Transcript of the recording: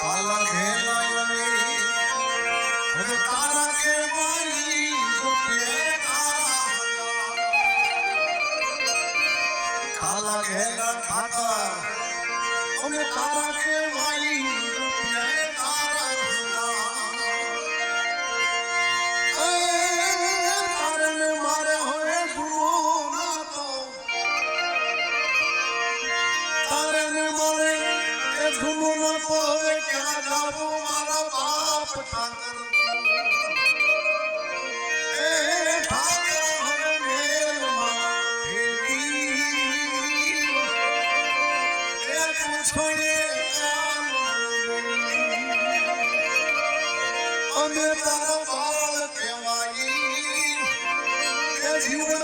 કાલા ઘેલા હવે તારા કે મારી કાલા ઘેલા ખાતા અમે તારા કે મારી મારા બાપ ઠાકર અમે તારા બાળ કહેવાય જીવન